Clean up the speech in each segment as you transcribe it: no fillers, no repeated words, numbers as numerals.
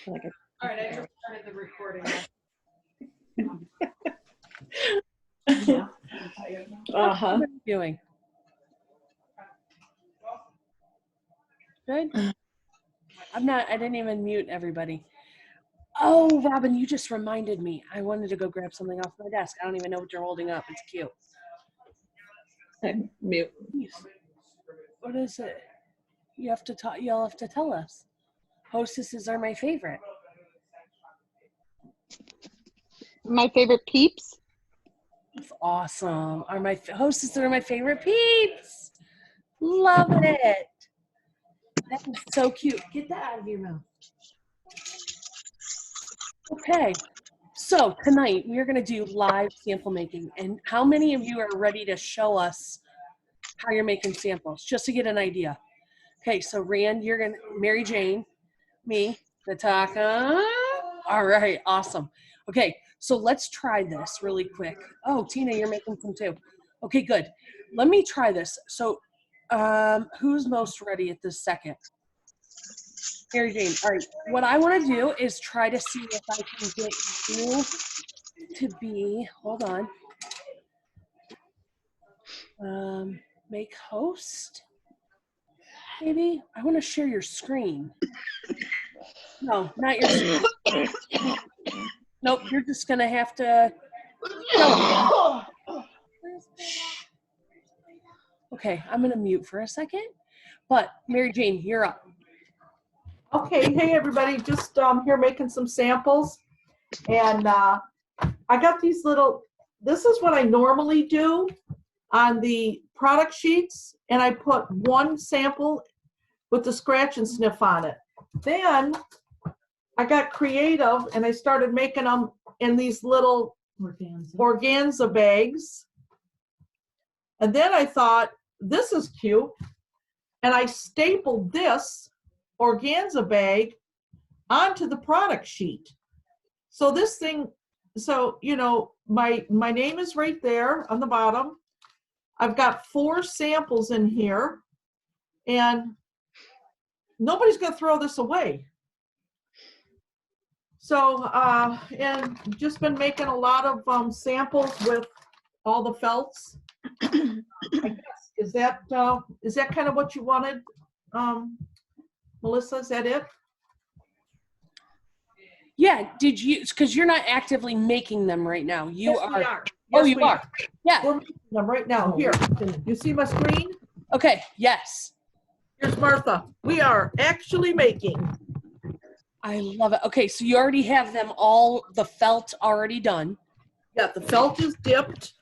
Like All right, I just started the recording. uh-huh. What are you doing? Good? I didn't even mute everybody. Oh, Robin, you just reminded me. I wanted to go grab something off my desk. I don't even know what you're holding up. It's cute. I'm mute. What is it? You'll have to tell us. Hostesses are my favorite. My favorite peeps. It's awesome. Hostesses are my favorite peeps. Love it. That is so cute. Get that out of your mouth. Okay. So tonight we are going to do live sample making. And how many of you are ready to show us how you're making samples, just to get an idea? Okay, so Rand, you're going to, Mary Jane, me, Nataka. All right, awesome. Okay, so let's try this really quick. Oh, Tina, you're making some too. Okay, good. Let me try this. So who's most ready at this second? Mary Jane. All right, what I want to do is try to see if I can get you to be, hold on. Make host. Maybe I want to share your screen. No, not your screen. Nope, you're just gonna have to show it. Okay, I'm gonna mute for a second. But Mary Jane, you're up. Okay, hey everybody, just here making some samples. And I got these little, this is what I normally do on the product sheets, and I put one sample with the scratch and sniff on it. Then I got creative and I started making them in these little organza bags. And then I thought, this is cute. And I stapled this organza bag onto the product sheet. So this thing, so, you know, my name is right there on the bottom. I've got 4 samples in here, and nobody's going to throw this away. So, and just been making a lot of samples with all the felts. I guess, is that kind of what you wanted, Melissa? Is that it? Yeah, did you, because you're not actively making them right now. You Yes, are. we are. Oh, Yes, you we are. Yeah. We're making them right now. Here, you see my screen? Okay, yes. Here's Martha. We are actually making. I love it. Okay, so you already have them all, the felt already done. Yeah, the felt is dipped,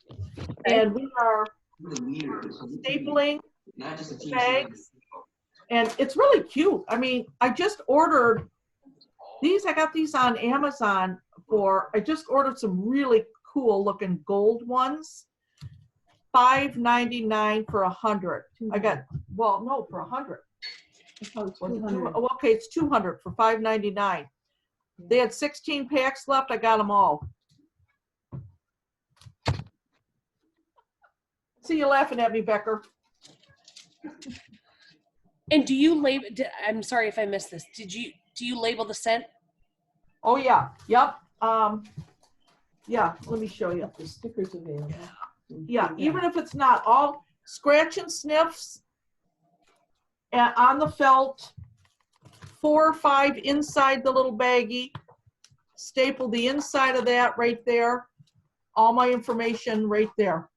and we are stapling the bags, and it's really cute. I mean, I just ordered these. I got these on Amazon I just ordered some really cool looking gold ones. $5.99 for 100. I got, well, no, for 100. Oh, okay, it's 200 for $5.99. They had 16 packs left. I got them all. See you laughing at me, Becker. And do you label, I'm sorry if I missed this. Do you label the scent? Oh yeah, yep. Yeah, let me show you. The stickers available. Yeah, even if it's not, all scratch and sniffs on the felt, 4 or 5 inside the little baggie, staple the inside of that right there, all my information right there,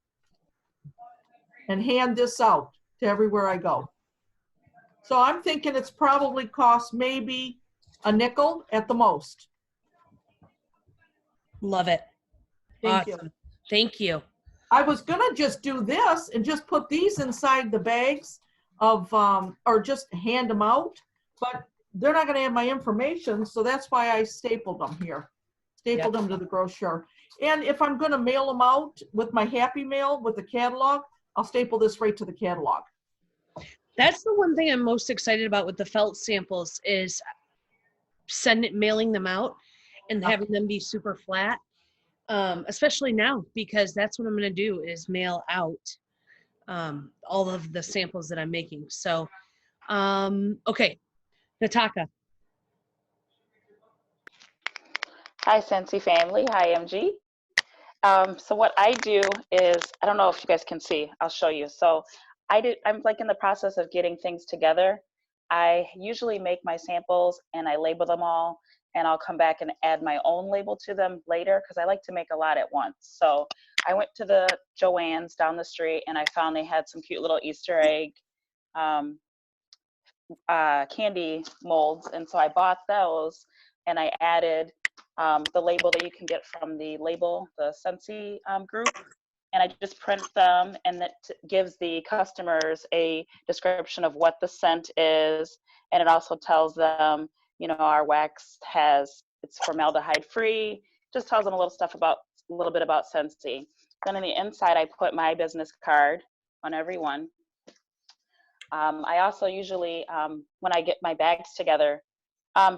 and hand this out to everywhere I go. So I'm thinking it's probably cost maybe a nickel at the most. Love it. Thank Awesome. you. Thank you. I was gonna just do this and just put these inside the bags of, or just hand them out, but they're not gonna have my information, so that's why I stapled them here. Stapled them to the brochure. And if I'm gonna mail them out with my Happy Mail with the catalog, I'll staple this right to the catalog. That's the one thing I'm most excited about with the felt samples is mailing them out and having them be super flat. Especially now, because that's what I'm going to do is mail out all of the samples that I'm making. So, okay, Nataka. Hi, Scentsy family. Hi, MG. So what I do is, I don't know if you guys can see, I'll show you. So I'm like in the process of getting things together. I usually make my samples and I label them all, and I'll come back and add my own label to them later because I like to make a lot at once. So I went to the Joann's down the street and I found they had some cute little Easter egg candy molds, and so I bought those and I added the label that you can get from the Scentsy group, and I just print them, and that gives the customers a description of what the scent is, and it also tells them, you know, our wax it's formaldehyde free, just tells them a little bit about Scentsy. Then on the inside, I put my business card on every one. I also usually, when I get my bags together,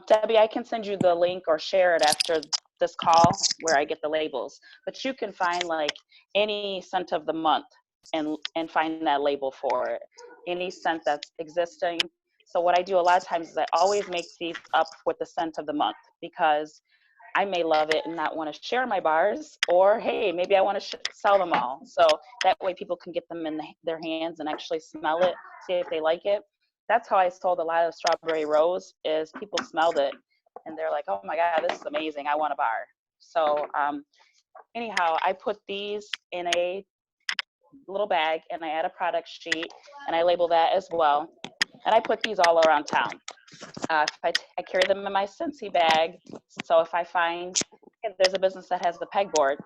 Debbie, I can send you the link or share it after this call where I get the labels, but you can find like any scent of the month and find that label for it, any scent that's existing. So what I do a lot of times is I always make these up with the scent of the month, because I may love it and not want to share my bars, or hey, maybe I want to sell them all. So that way people can get them in their hands and actually smell it, see if they like it. That's how I sold a lot of Strawberry Rose, is people smelled it and they're like, oh my God, this is amazing, I want a bar. So anyhow, I put these in a little bag and I add a product sheet and I label that as well. And I put these all around town. I carry them in my Scentsy bag. So if I find there's a business that has the pegboard,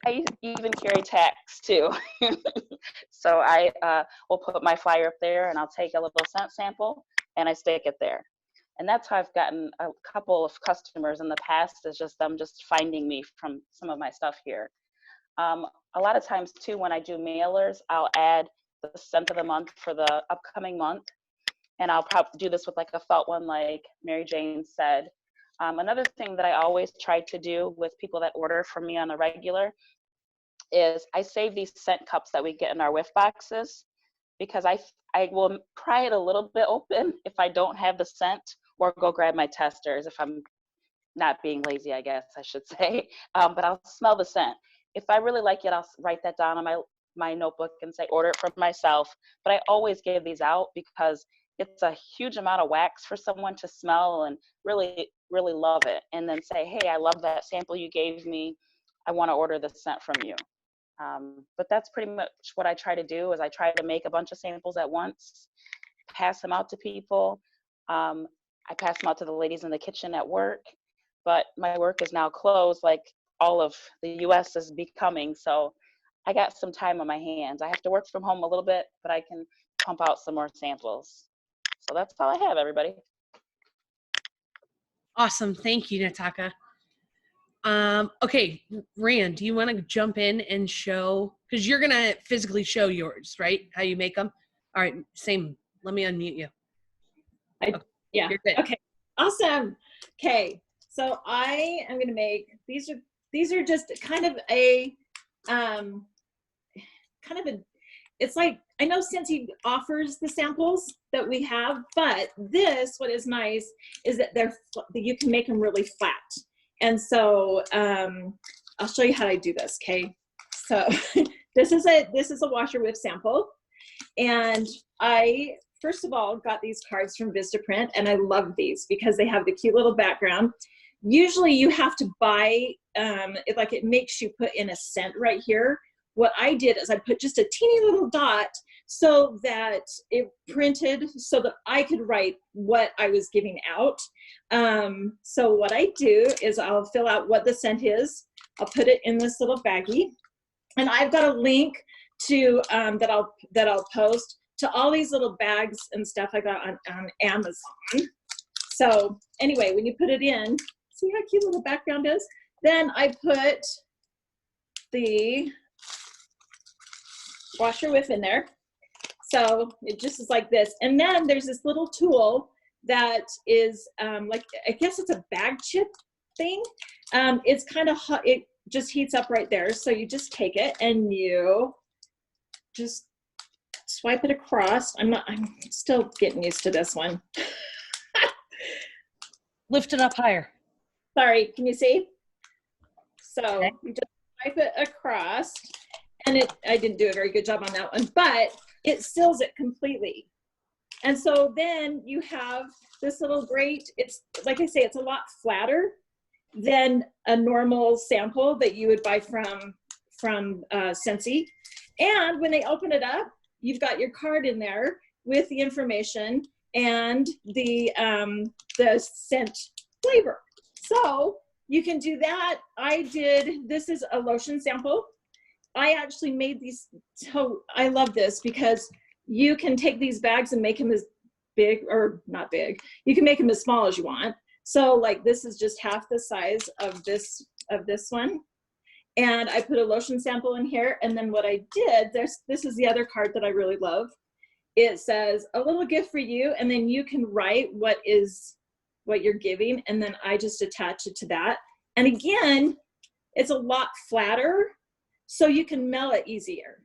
I even carry tacks too. So I will put my flyer up there and I'll take a little scent sample and I stick it there. And that's how I've gotten a couple of customers in the past, is just them just finding me from some of my stuff here. A lot of times too, when I do mailers, I'll add the scent of the month for the upcoming month. And I'll probably do this with like a felt one, like Mary Jane said. Another thing that I always try to do with people that order from me on a regular is I save these scent cups that we get in our whiff boxes, because I will pry it a little bit open if I don't have the scent, or go grab my testers if I'm not being lazy, I guess I should say. But I'll smell the scent. If I really like it, I'll write that down on my notebook and say order it from myself. But I always give these out because it's a huge amount of wax for someone to smell and really, really love it, and then say, hey, I love that sample you gave me, I want to order the scent from you. But that's pretty much what I try to do, is I try to make a bunch of samples at once, pass them out to people. I pass them out to the ladies in the kitchen at work, but my work is now closed, like all of the US is becoming, so I got some time on my hands. I have to work from home a little bit, but I can pump out some more samples. So that's all I have, everybody. Awesome. Thank you, Nataka. Okay, Rand, do you want to jump in and show, because you're going to physically show yours, right? How you make them? All right, same. Let me unmute you. Yeah. You're good. Okay. Awesome. Okay. So I am going to make, these are just kind of a, it's like, I know Scentsy offers the samples that we have, but what is nice is that you can make them really flat. And so I'll show you how I do this. Okay. So this is a washer whiff sample. And I, first of all, got these cards from Vistaprint, and I love these because they have the cute little background. Usually you have to buy, it makes you put in a scent right here. What I did is I put just a teeny little dot so that it printed so that I could write what I was giving out. So what I do is I'll fill out what the scent is. I'll put it in this little baggie, and I've got a link to that I'll post to all these little bags and stuff I got on Amazon. So anyway, when you put it in, see how cute little background is? Then I put the washer whiff in there. So it just is like this. And then there's this little tool that is like, I guess it's a bag chip thing. It's kind of hot. It just heats up right there. So you just take it and you just swipe it across. I'm still getting used to this one. Lift it up higher. Sorry, can you see? So Okay. you just swipe it across, and I didn't do a very good job on that one, but it seals it completely. And so then you have this little grate. It's, like I say, it's a lot flatter than a normal sample that you would buy from Scentsy. And when they open it up, you've got your card in there with the information and the scent flavor. So you can do that. This is a lotion sample. I actually made these, so I love this because you can take these bags and make them as big, or not big, you can make them as small as you want. So like this is just half the size of this one. And I put a lotion sample in here. And then what I did, this is the other card that I really love. It says a little gift for you. And then you can write what you're giving. And then I just attach it to that. And again, it's a lot flatter, so you can mail it easier.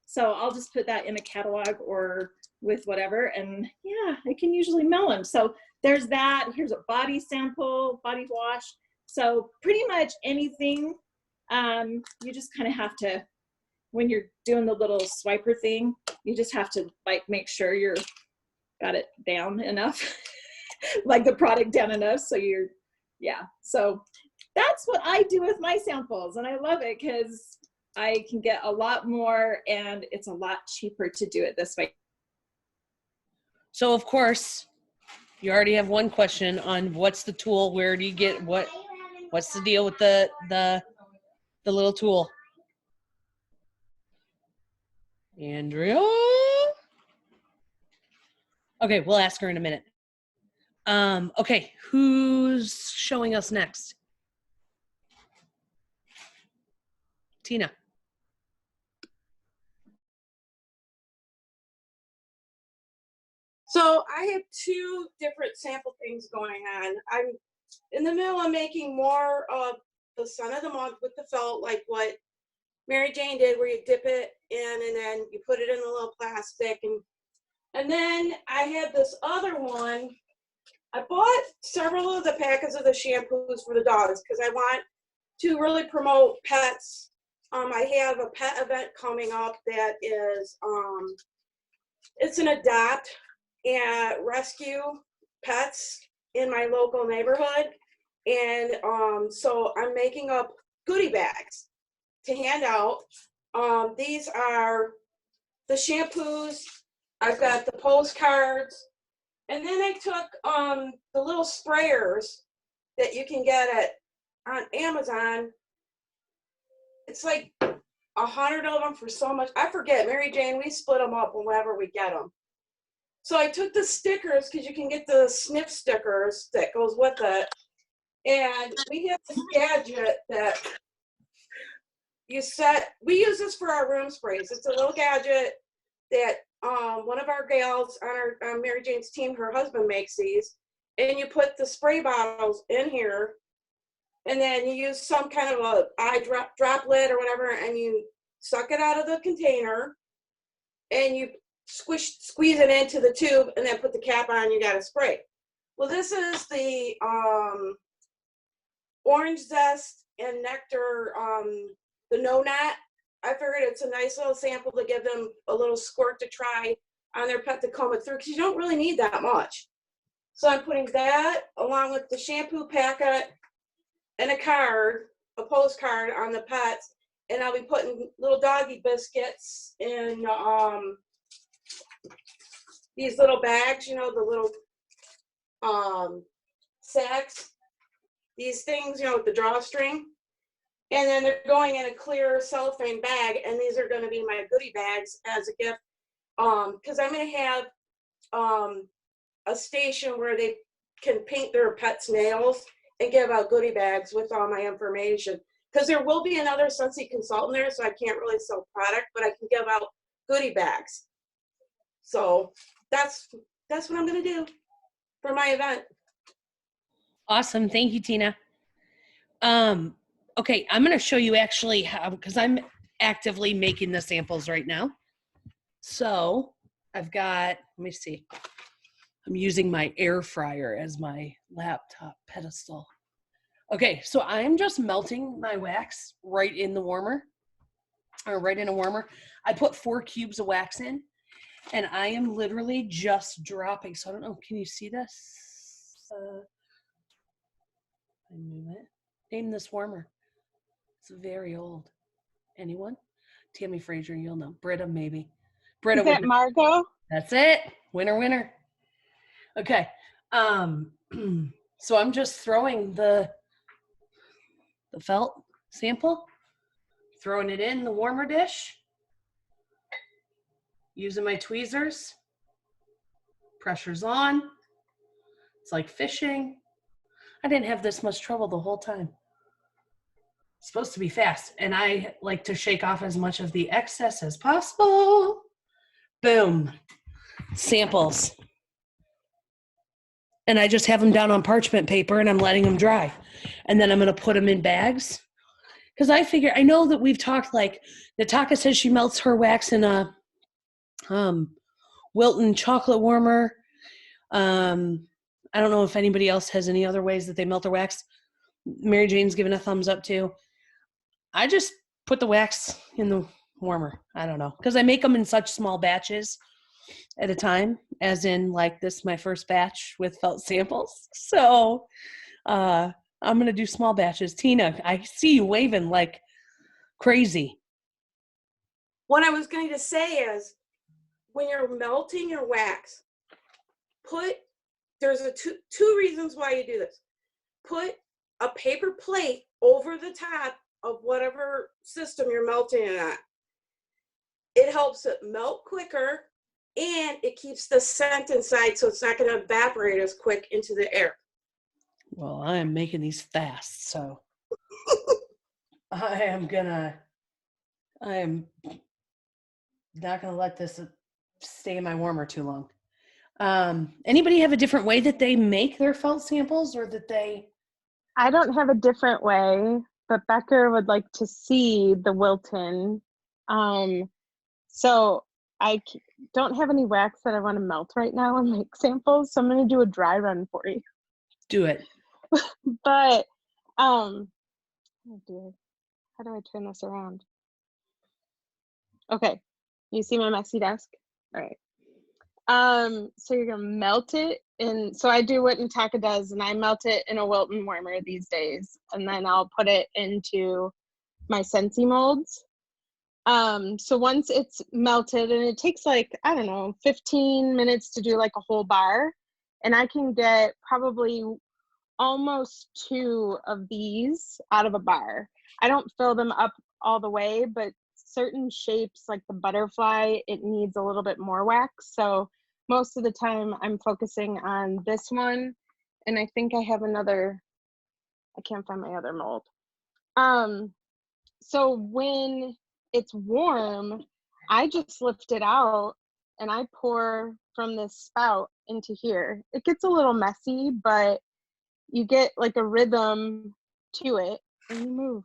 So I'll just put that in a catalog or with whatever. And yeah, I can usually mail them. So there's that. Here's a body sample, body wash. So pretty much anything. You just kind of have to, when you're doing the little swiper thing, you just have to like make sure you're got it down enough, like the product down enough. So yeah. So that's what I do with my samples. And I love it because I can get a lot more and it's a lot cheaper to do it this way. So of course, you already have one question on what's the tool, where do you get, what's the deal with the little tool? Andrea? Okay, we'll ask her in a minute. Okay, who's showing us next? Tina. So I have two different sample things going on. I'm in the middle of making more of the Sun of the Month with the felt, like what Mary Jane did, where you dip it in and then you put it in a little plastic. And then I had this other one. I bought several of the packets of the shampoos for the dogs because I want to really promote pets. I have a pet event coming up that is, it's an adopt and rescue pets in my local neighborhood. And so I'm making up goodie bags to hand out. These are the shampoos. I've got the postcards. And then I took the little sprayers that you can get on Amazon. It's like 100 of them for so much. I forget, Mary Jane, we split them up whenever we get them. So I took the stickers, because you can get the snip stickers that goes with it. And we have this gadget that you set. We use this for our room sprays. It's a little gadget that one of our gals on Mary Jane's team, her husband makes these. And you put the spray bottles in here. And then you use some kind of a eye droplet or whatever, and you suck it out of the container, and you squeeze it into the tube, and then put the cap on. You got to spray. Well, this is the orange zest and nectar, the no nut. I figured it's a nice little sample to give them a little squirt to try on their pet to comb it through, because you don't really need that much. So I'm putting that along with the shampoo packet and a postcard on the pets, and I'll be putting little doggy biscuits in these little bags, you know, the little sacks, these things, you know, with the drawstring. And then they're going in a clear cellophane bag, and these are going to be my goodie bags as a gift, because I'm going to have a station where they can paint their pets' nails and give out goodie bags with all my information. Because there will be another Scentsy consultant there, so I can't really sell product, but I can give out goodie bags. So that's what I'm going to do for my event. Awesome. Thank you, Tina. Okay, I'm going to show you actually how, because I'm actively making the samples right now. So I've got, let me see. I'm using my air fryer as my laptop pedestal. Okay, so I'm just melting my wax right in the warmer, or right in a warmer. I put 4 cubes of wax in, and I am literally just dropping. So I don't know, can you see this? I move it. Name this warmer. It's very old. Anyone? Tammy Fraser, you'll know. Britta, maybe. Britta Is would it know. Margot? That's it. Winner, winner. Okay. So I'm just throwing the felt sample, throwing it in the warmer dish, using my tweezers. Pressure's on. It's like fishing. I didn't have this much trouble the whole time. It's supposed to be fast, and I like to shake off as much of the excess as possible. Boom. Samples. And I just have them down on parchment paper and I'm letting them dry. And then I'm going to put them in bags. Because I know that we've talked, like, Nataka says she melts her wax in a Wilton chocolate warmer. I don't know if anybody else has any other ways that they melt their wax. Mary Jane's given a thumbs up too. I just put the wax in the warmer. I don't know. Because I make them in such small batches at a time, as in, like, this my first batch with felt samples. So I'm going to do small batches. Tina, I see you waving like crazy. What I was going to say is, when you're melting your wax, there's two reasons why you do this. Put a paper plate over the top of whatever system you're melting it at. It helps it melt quicker, and it keeps the scent inside, so it's not going to evaporate as quick into the air. Well, I am making these fast, so I am not gonna let this stay in my warmer too long. Anybody have a different way that they make their felt samples, or that they? I don't have a different way, but Becker would like to see the Wilton. So don't have any wax that I want to melt right now and make samples, so I'm going to do a dry run for you. Do it. But oh dear, how do I turn this around? Okay, you see my messy desk? All right. So you're gonna melt it in. So I do what Nataka does, and I melt it in a Wilton warmer these days, and then I'll put it into my Scentsy molds. So once it's melted, and it takes, like, I don't know, 15 minutes to do like a whole bar, and I can get probably almost 2 of these out of a bar. I don't fill them up all the way, but certain shapes, like the butterfly, it needs a little bit more wax. So most of the time I'm focusing on this one, and I think I have another, I can't find my other mold. So when it's warm, I just lift it out and I pour from this spout into here. It gets a little messy, but you get like a rhythm to it and you move.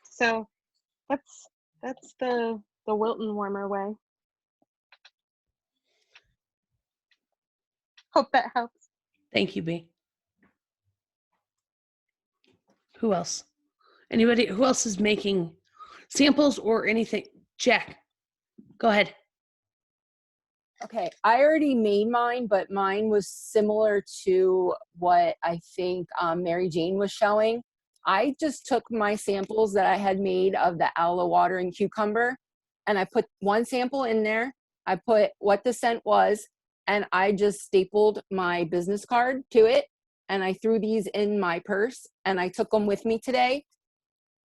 So that's the Wilton warmer way. Hope that helps. Thank you, B. Who else? Anybody? Who else is making samples or anything? Jack, go ahead. Okay, I already made mine, but mine was similar to what I think Mary Jane was showing. I just took my samples that I had made of the aloe water and cucumber, and I put one sample in there. I put what the scent was, and I just stapled my business card to it, and I threw these in my purse, and I took them with me today.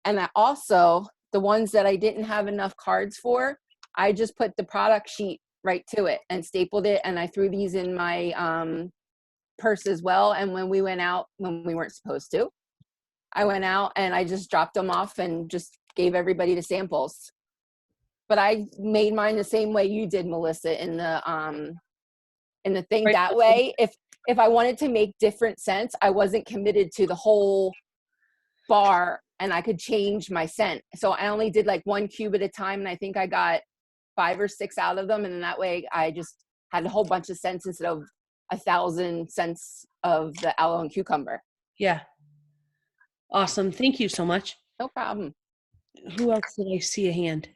And I also, the ones that I didn't have enough cards for, I just put the product sheet right to it and stapled it, and I threw these in my purse as well. And when we went out, when we weren't supposed to, I went out and I just dropped them off and just gave everybody the samples. But I made mine the same way you did, Melissa, in the thing. Right. That way, if I wanted to make different scents, I wasn't committed to the whole bar, and I could change my scent. So I only did like 1 cube at a time, and I think I got 5 or 6 out of them, and then that way I just had a whole bunch of scents instead of 1,000 scents of the aloe and cucumber. Yeah. Awesome. Thank you so much. No problem. Who else did I see a hand?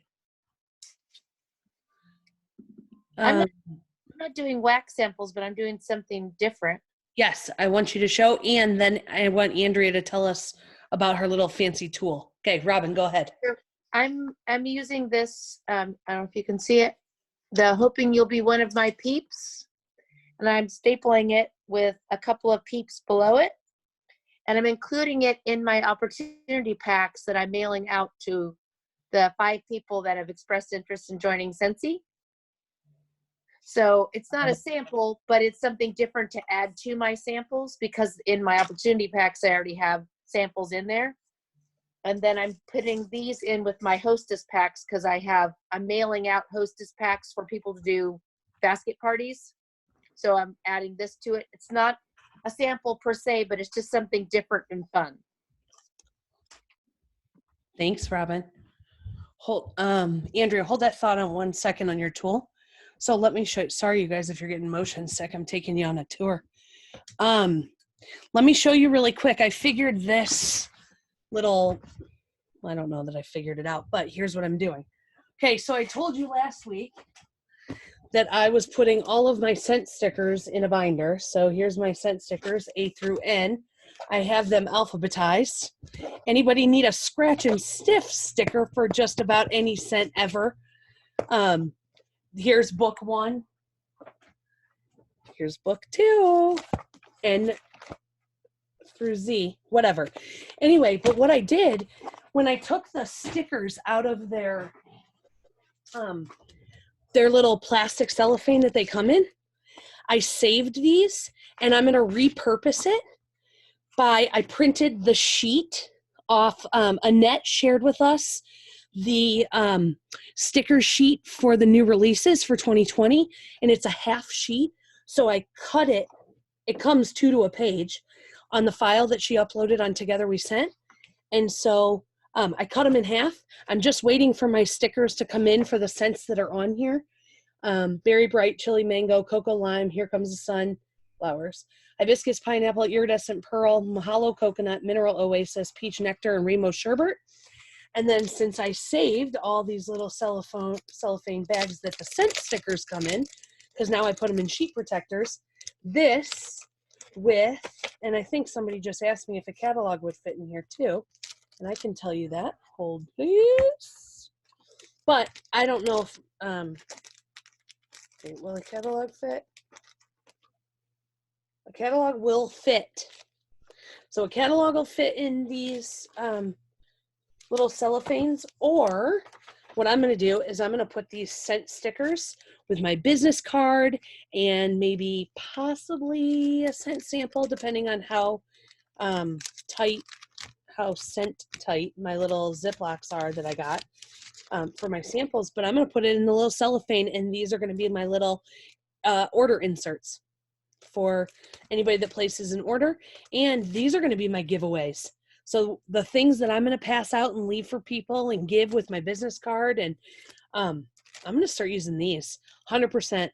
I'm Um, not doing wax samples, but I'm doing something different. yes, I want you to show, and then I want Andrea to tell us about her little fancy tool. Okay, Robin, go ahead. I'm using this. I don't know if you can see it. The Hoping You'll Be One of My Peeps, and I'm stapling it with a couple of peeps below it, and I'm including it in my opportunity packs that I'm mailing out to the 5 people that have expressed interest in joining Scentsy. So it's not a sample, but it's something different to add to my samples, because in my opportunity packs, I already have samples in there. And then I'm putting these in with my hostess packs, because I'm mailing out hostess packs for people to do basket parties. So I'm adding this to it. It's not a sample per se, but it's just something different and fun. Thanks, Robin. Andrea, hold that thought on 1 second on your tool. So let me show you. Sorry, you guys, if you're getting motion sick, I'm taking you on a tour. Let me show you really quick. I figured this little, I don't know that I figured it out, but here's what I'm doing. Okay, so I told you last week that I was putting all of my scent stickers in a binder. So here's my scent stickers, A through N. I have them alphabetized. Anybody need a scratch and sniff sticker for just about any scent ever? Here's book 1. Here's book 2. N through Z, whatever. Anyway, but what I did when I took the stickers out of their little plastic cellophane that they come in, I saved these, and I'm going to repurpose it I printed the sheet off. Annette shared with us the sticker sheet for the new releases for 2020, and it's a half sheet. So I cut it. It comes 2 to a page on the file that she uploaded on Together We Sent. And so I cut them in half. I'm just waiting for my stickers to come in for the scents that are on here. Berry Bright, Chili Mango, Cocoa Lime, Here Comes the Sun, Flowers, Hibiscus Pineapple, Iridescent Pearl, Mahalo Coconut, Mineral Oasis, Peach Nectar, and Rainbow Sherbet. And then since I saved all these little cellophane bags that the scent stickers come in, because now I put them in sheet protectors, this with, and I think somebody just asked me if a catalog would fit in here too, and I can tell you that. Hold please. But I don't know if, will a catalog fit? A catalog will fit. So a catalog will fit in these little cellophanes, or what I'm going to do is I'm going to put these scent stickers with my business card and maybe possibly a scent sample, depending on how scent tight my little Ziplocs are that I got for my samples. But I'm going to put it in the little cellophane, and these are going to be my little order inserts for anybody that places an order. And these are going to be my giveaways. So the things that I'm going to pass out and leave for people and give with my business card, and I'm going to start using these 100%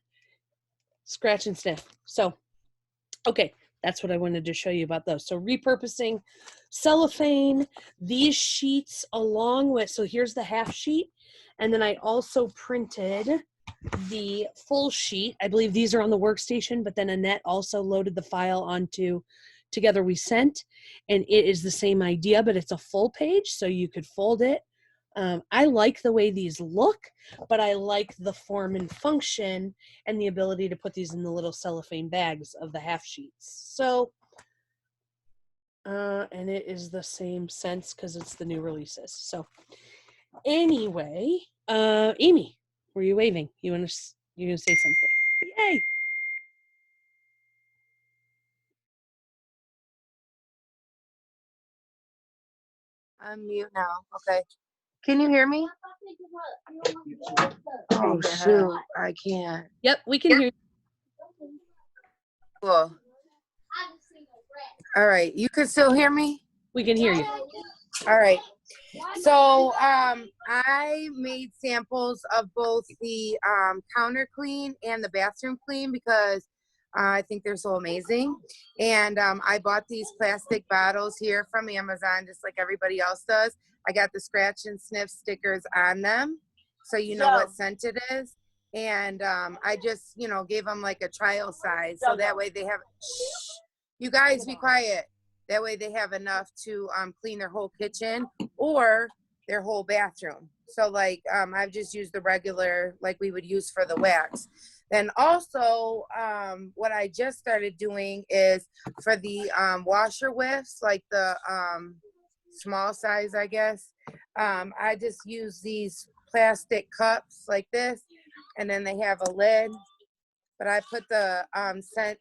scratch and sniff. So, okay, that's what I wanted to show you about those. So repurposing cellophane, these sheets along with, so here's the half sheet. And then I also printed the full sheet. I believe these are on the workstation, but then Annette also loaded the file onto Together We Sent, and it is the same idea, but it's a full page, so you could fold it. I like the way these look, but I like the form and function and the ability to put these in the little cellophane bags of the half sheets. So, and it is the same sense because it's the new releases. So anyway, Amy, were you waving? You're gonna say something. Yay! I'm mute now. Okay. Can you hear me? Oh shoot, I can't. Yep, we can hear you. Cool. All right, you can still hear me? We can hear you. All right. So I made samples of both the counter clean and the bathroom clean because I think they're so amazing. And I bought these plastic bottles here from Amazon, just like everybody else does. I got the scratch and sniff stickers on them, so you know what scent it is. And I just, you know, gave them like a trial size, so that way they have, shh, you guys be quiet. That way they have enough to clean their whole kitchen or their whole bathroom. So like I've just used the regular, like we would use for the wax. And also what I just started doing is for the washer whiffs, like the small size, I guess. I just use these plastic cups like this, and then they have a lid. But I put the scent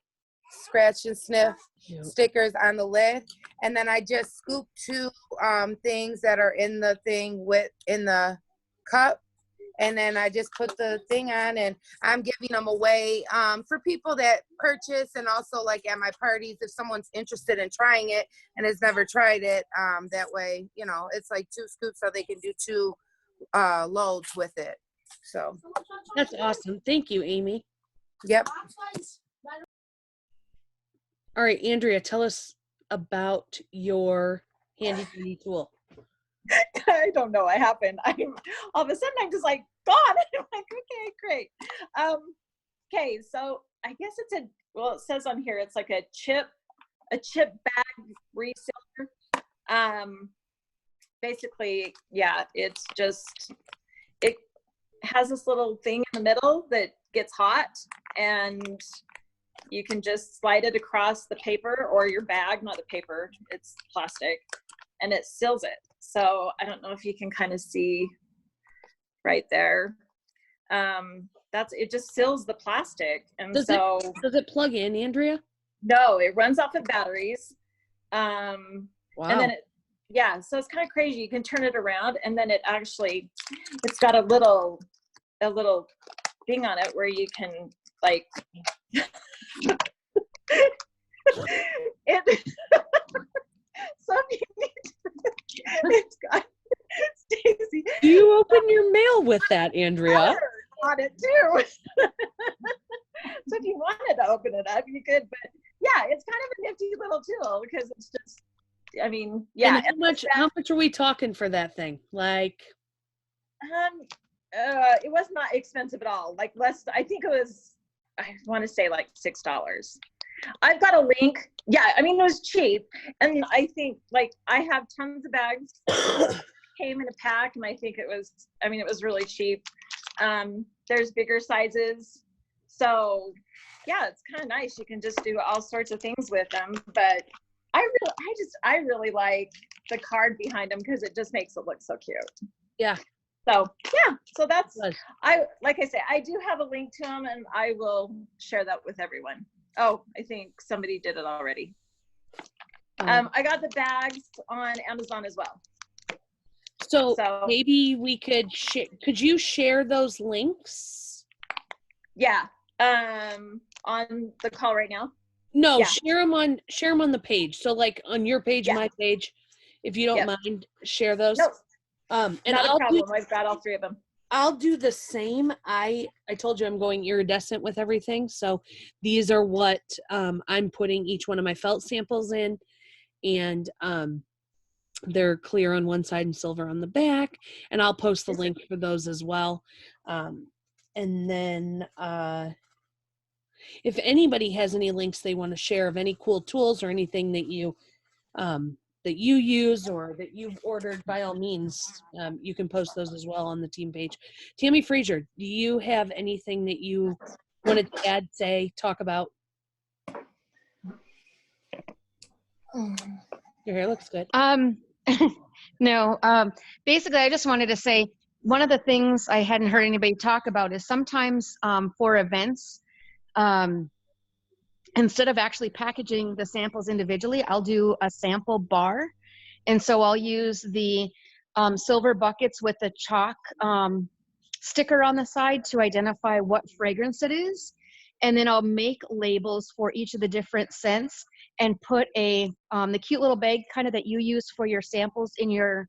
scratch and sniff stickers on the lid, and then I just scoop 2 things that are in the thing in the cup, and then I just put the thing on, and I'm giving them away for people that purchase, and also like at my parties if someone's interested in trying it and has never tried it. That way, you know, it's like 2 scoops, so they can do 2 loads with it. So That's awesome. Thank you, Amy. yep. All right, Andrea, tell us about your handy dandy tool. I don't know what happened. All of a sudden I'm just like gone. I'm like, okay, great. Okay, so I guess it says on here it's like a chip bag resealer. Basically, yeah, it's just, it has this little thing in the middle that gets hot, and you can just slide it across the paper or your bag, not the paper, it's plastic, and it seals it. So I don't know if you can kind of see right there. It just seals the plastic. And Does it plug in, Andrea? No, it runs off of batteries. Wow. And then so it's kind of crazy. You can turn it around, and then it's got a little thing on it where you can like so if you need it's got Stacy. Do you open your mail with that, Andrea? On it too. So if you wanted to open it up, you could, but yeah, it's kind of a nifty little tool because it's just, I mean, yeah. And how much are we talking for that thing? Like, it was not expensive at all. Like I think it was, I want to say like $6. I've got a link. Yeah, I mean, it was cheap. And I think like I have tons of bags came in a pack, and I think it was really cheap. There's bigger sizes. So yeah, it's kind of nice. You can just do all sorts of things with them. But I really like the card behind them because it just makes it look so cute. Yeah. So yeah, so that's, Good. like I say, I do have a link to them, and I will share that with everyone. Oh, I think somebody did it already. I got the bags on Amazon as well. So maybe we could you share those links? Yeah. On the call right now. No, Yeah. share them on the page. So like on your page, my page, if you don't mind, share those. Nope. And not a problem. I've got all 3 of them. I'll do the same. I told you I'm going iridescent with everything. So these are what I'm putting each one of my felt samples in, and they're clear on one side and silver on the back. And I'll post the link for those as well. And then if anybody has any links they want to share of any cool tools or anything that you use or that you've ordered, by all means, you can post those as well on the team page. Tammy Frazier, do you have anything that you wanted to add, talk about? Your hair looks good. No, basically I just wanted to say, one of the things I hadn't heard anybody talk about is sometimes for events, instead of actually packaging the samples individually, I'll do a sample bar. And so I'll use the silver buckets with the chalk sticker on the side to identify what fragrance it is. And then I'll make labels for each of the different scents and put the cute little bag kind of that you use for your samples in your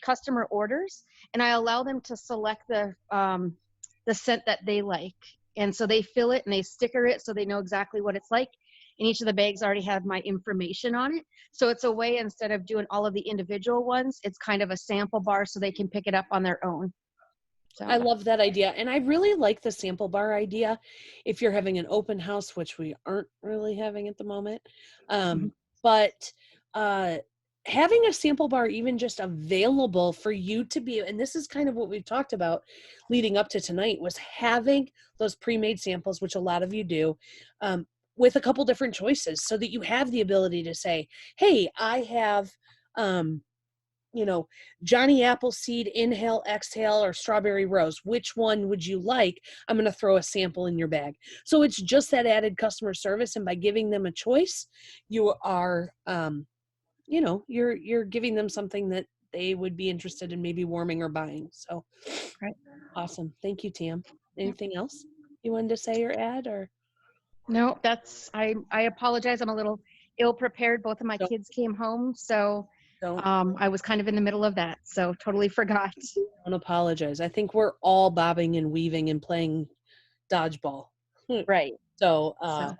customer orders. And I allow them to select the scent that they like. And so they fill it and they sticker it so they know exactly what it's like. And each of the bags already have my information on it. So it's a way, instead of doing all of the individual ones, it's kind of a sample bar so they can pick it up on their own. So I love that idea. And I really like the sample bar idea if you're having an open house, which we aren't really having at the moment. But having a sample bar even just available for you to be, and this is kind of what we've talked about leading up to tonight, was having those pre-made samples, which a lot of you do, with a couple different choices so that you have the ability to say, hey, I have, you know, Johnny Appleseed, Inhale, Exhale, or Strawberry Rose. Which one would you like? I'm going to throw a sample in your bag. So it's just that added customer service. And by giving them a choice, you are, you know, you're giving them something that they would be interested in maybe warming or buying. So Right. Awesome. Thank you, Tam. Anything else you wanted to say or add, or? no, that's, I apologize. I'm a little ill prepared. Both of my Don't- kids came home. So Don't I was kind of in the middle of that. So totally forgot. Don't apologize. I think we're all bobbing and weaving and playing dodgeball. Right. So, So,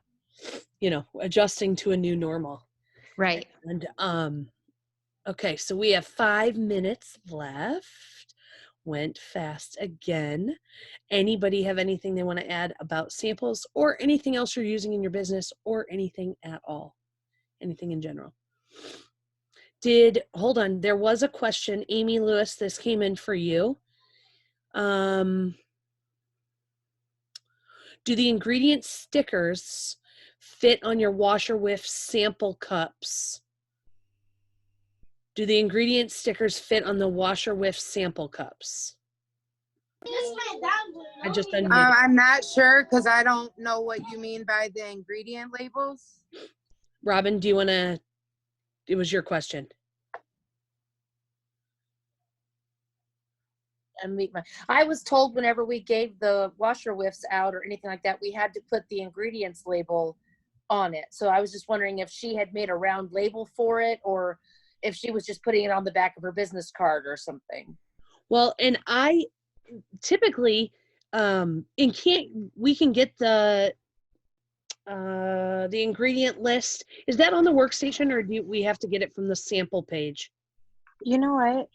you know, adjusting to a new normal. right. And okay, so we have 5 minutes left. Went fast again. Anybody have anything they want to add about samples or anything else you're using in your business or anything at all? Anything in general? Hold on, there was a question. Amy Lewis, this came in for you. Do the ingredient stickers fit on your washer whiff sample cups? Do the ingredient stickers fit on the washer whiff sample cups? I just unmuted. I'm not sure because I don't know what you mean by the ingredient labels. Robin, do you want to? It was your question. I was told whenever we gave the washer whiffs out or anything like that, we had to put the ingredients label on it. So I was just wondering if she had made a round label for it or if she was just putting it on the back of her business card or something. Well, and I typically, we can get the ingredient list. Is that on the workstation, or do we have to get it from the sample page? You know what?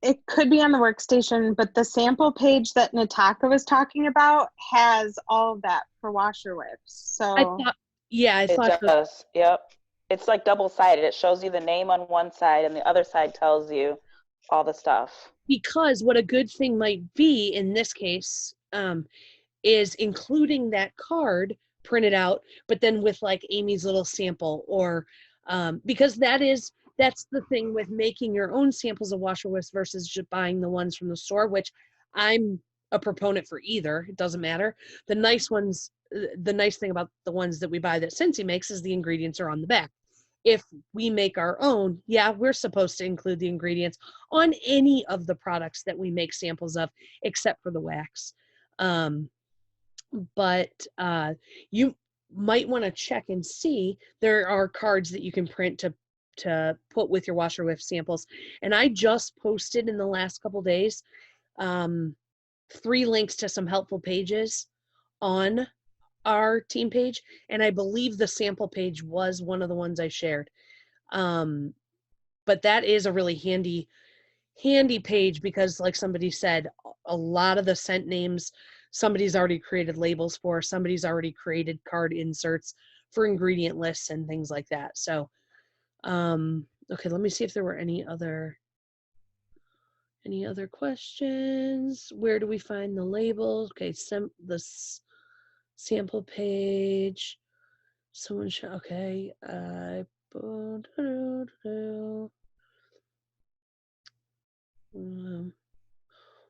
It could be on the workstation, but the sample page that Nataka was talking about has all of that for washer whips. So I thought It does. Yep. It's like double-sided. It shows you the name on one side and the other side tells you all the stuff. Because what a good thing might be in this case is including that card printed out, but then with like Amy's little sample, or because that's the thing with making your own samples of washer whiffs versus just buying the ones from the store, which I'm a proponent for either. It doesn't matter. The nice thing about the ones that we buy that Scentsy makes is the ingredients are on the back. If we make our own, yeah, we're supposed to include the ingredients on any of the products that we make samples of, except for the wax. But you might want to check and see. There are cards that you can print to put with your washer whiff samples. And I just posted in the last couple days 3 links to some helpful pages on our team page, and I believe the sample page was one of the ones I shared. But that is a really handy page because, like somebody said, a lot of the scent names somebody's already created labels for, somebody's already created card inserts for ingredient lists and things like that. So okay, let me see if there were any other questions. Where do we find the labels? Okay, the sample page. Someone should, okay.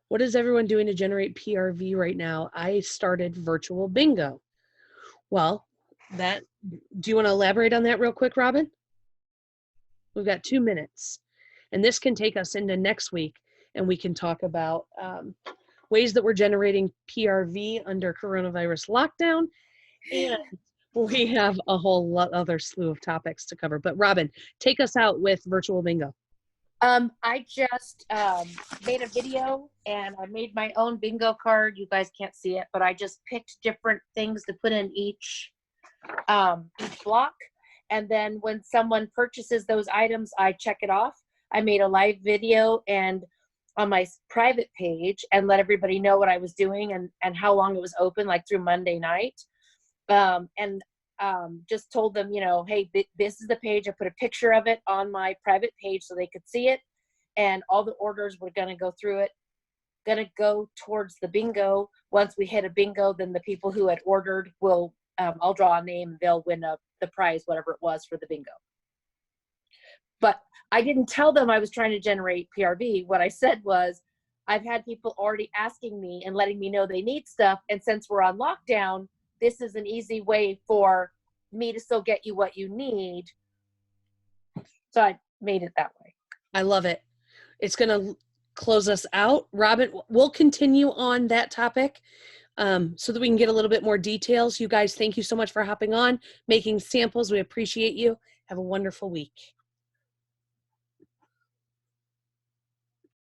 What is everyone doing to generate PRV right now? I started virtual bingo. Well, do you want to elaborate on that real quick, Robin? We've got 2 minutes, and this can take us into next week, and we can talk about ways that we're generating PRV under coronavirus lockdown, and we have a whole other slew of topics to cover. But Robin, take us out with virtual bingo. I just made a video and I made my own bingo card. You guys can't see it, but I just picked different things to put in each block. And then when someone purchases those items, I check it off. I made a live video and on my private page and let everybody know what I was doing and how long it was open, like through Monday night. Just told them, you know, hey, this is the page. I put a picture of it on my private page so they could see it. And all the orders were going to go through it, going to go towards the bingo. Once we hit a bingo, then the people who had ordered will, I'll draw a name and they'll win the prize, whatever it was for the bingo. But I didn't tell them I was trying to generate PRV. What I said was, I've had people already asking me and letting me know they need stuff. And since we're on lockdown, this is an easy way for me to still get you what you need. So I made it that way. I love it. It's going to close us out. Robin, we'll continue on that topic so that we can get a little bit more details. You guys, thank you so much for hopping on, making samples. We appreciate you. Have a wonderful week.